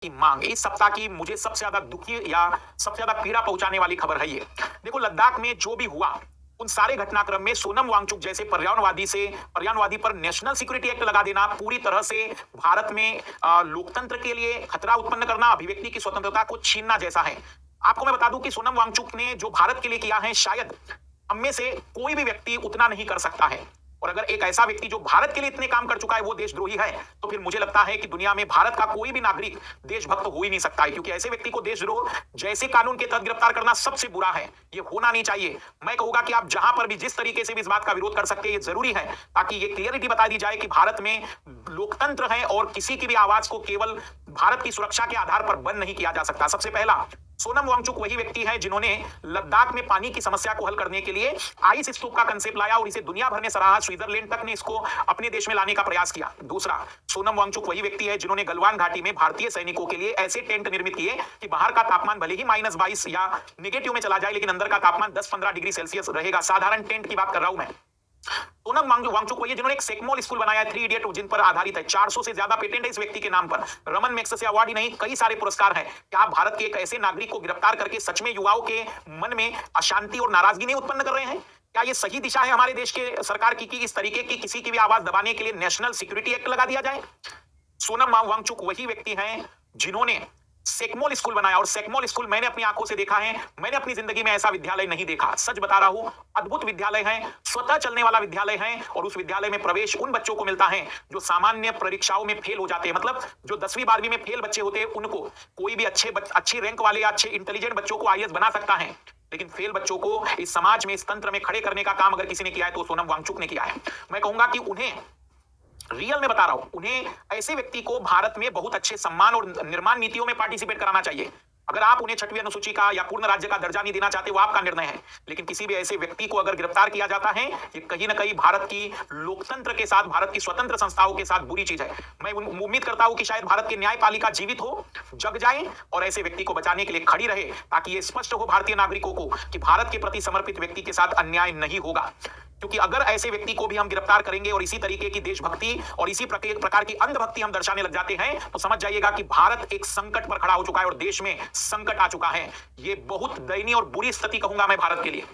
की मांग इस सप्ताह की मुझे सबसे ज्यादा दुखी या सबसे ज्यादा पीड़ा पहुंचाने वाली खबर है ये। देखो लद्दाख में जो भी हुआ उन सारे घटनाक्रम में सोनम वांगचुक जैसे पर्यावरणवादी पर नेशनल सिक्योरिटी एक्ट लगा देना पूरी तरह से भारत में लोकतंत्र के लिए खतरा उत्पन्न करना, अभिव्यक्ति की स्वतंत्रता को छीनना जैसा है। आपको मैं बता दूं कि सोनम वांगचुक ने जो भारत के लिए किया है शायद हम में से कोई भी व्यक्ति उतना नहीं कर सकता है। और अगर एक ऐसा व्यक्ति जो भारत के लिए इतने काम कर चुका है वो देशद्रोही है, तो फिर मुझे लगता है कि दुनिया में भारत का कोई भी नागरिक देशभक्त हो ही नहीं सकता है, क्योंकि ऐसे व्यक्ति को देशद्रोह जैसे कानून के तहत गिरफ्तार करना सबसे बुरा है। ये होना नहीं चाहिए। मैं कहूंगा कि आप जहां पर भी जिस तरीके से भी इस बात का विरोध कर सकते हैं, ये जरूरी है ताकि ये क्लियरिटी बता दी जाए कि भारत में लोकतंत्र है और किसी की भी आवाज को केवल भारत की सुरक्षा के आधार पर बंद नहीं किया जा सकता। सबसे पहला, सोनम वांगचुक वही व्यक्ति है जिन्होंने लद्दाख में पानी की समस्या को हल करने के लिए आइस स्तूप का कंसेप्ट लाया और इसे दुनिया भर में सराहा। स्विट्जरलैंड तक ने इसको अपने देश में लाने का प्रयास किया। दूसरा, सोनम वांगचुक वही व्यक्ति है जिन्होंने गलवान घाटी में भारतीय सैनिकों के लिए ऐसे टेंट निर्मित किए कि बाहर का तापमान भले ही -22 या नेगेटिव में चला जाए, लेकिन अंदर का तापमान 10-15 डिग्री सेल्सियस रहेगा। साधारण टेंट की बात कर रहा हूं मैं। सोनम वांगचुक वही है जिन्होंने एक सेक्मोल स्कूल बनाया, 3 इडियट जिन पर आधारित है। 400 से ज्यादा पेटेंट है इस व्यक्ति के नाम पर। रमन मैग्सेसे अवार्ड ही नहीं, कई सारे पुरस्कार हैं। क्या आप भारत के एक ऐसे नागरिक को गिरफ्तार करके सच में युवाओं के मन में अशांति और नाराजगी नहीं उत्पन्न कर रहे हैं? क्या ये सही दिशा है हमारे देश के सरकार की कि इस तरीके की किसी की भी आवाज दबाने के लिए नेशनल सिक्योरिटी एक्ट लगा दिया जाए? सोनम वांगचुक वही व्यक्ति हैं जिन्होंने सेक्मोल स्कूल बनाया, और सेक्मोल स्कूल मैंने अपनी आंखों से देखा है। मैंने अपनी जिंदगी में ऐसा विद्यालय नहीं देखा, सच बता रहा हूं। अद्भुत विद्यालय है, स्वतः चलने वाला विद्यालय है, और उस विद्यालय में प्रवेश उन बच्चों को मिलता है जो सामान्य परीक्षाओं में फेल हो जाते हैं। मतलब जो 10वीं 12वीं में फेल बच्चे होते हैं उनको कोई भी अच्छी रैंक वाले या अच्छे इंटेलिजेंट बच्चों को आईएएस बना सकता है, लेकिन फेल बच्चों को इस समाज में, इस तंत्र में खड़े करने का काम अगर किसी ने किया है तो सोनम वांगचुक ने किया है। मैं कहूंगा कि उन्हें, रियल में बता रहा हूं, उन्हें ऐसे व्यक्ति को भारत में बहुत अच्छे सम्मान और निर्माण नीतियों में पार्टिसिपेट कराना चाहिए। अगर आप उन्हें 6वीं अनुसूची का या पूर्ण राज्य का दर्जा नहीं देना चाहते, वो आपका निर्णय है, लेकिन किसी भी ऐसे व्यक्ति को अगर गिरफ्तार किया जाता है, ये कहीं ना कहीं भारत की लोकतंत्र के साथ, भारत की स्वतंत्र संस्थाओं के साथ बुरी चीज है। मैं उम्मीद करता हूं कि शायद भारत की न्यायपालिका जीवित हो, जग जाए और ऐसे व्यक्ति को बचाने के लिए खड़ी रहे, ताकि ये स्पष्ट हो भारतीय नागरिकों को कि भारत के प्रति समर्पित व्यक्ति के साथ अन्याय नहीं होगा। क्योंकि अगर ऐसे व्यक्ति को भी हम गिरफ्तार करेंगे और इसी तरीके की देशभक्ति और इसी प्रकार की अंधभक्ति हम दर्शाने लग जाते हैं, तो समझ जाइएगा कि भारत एक संकट पर खड़ा हो चुका है और देश में संकट आ चुका है। ये बहुत दयनीय और बुरी स्थिति कहूंगा मैं भारत के लिए।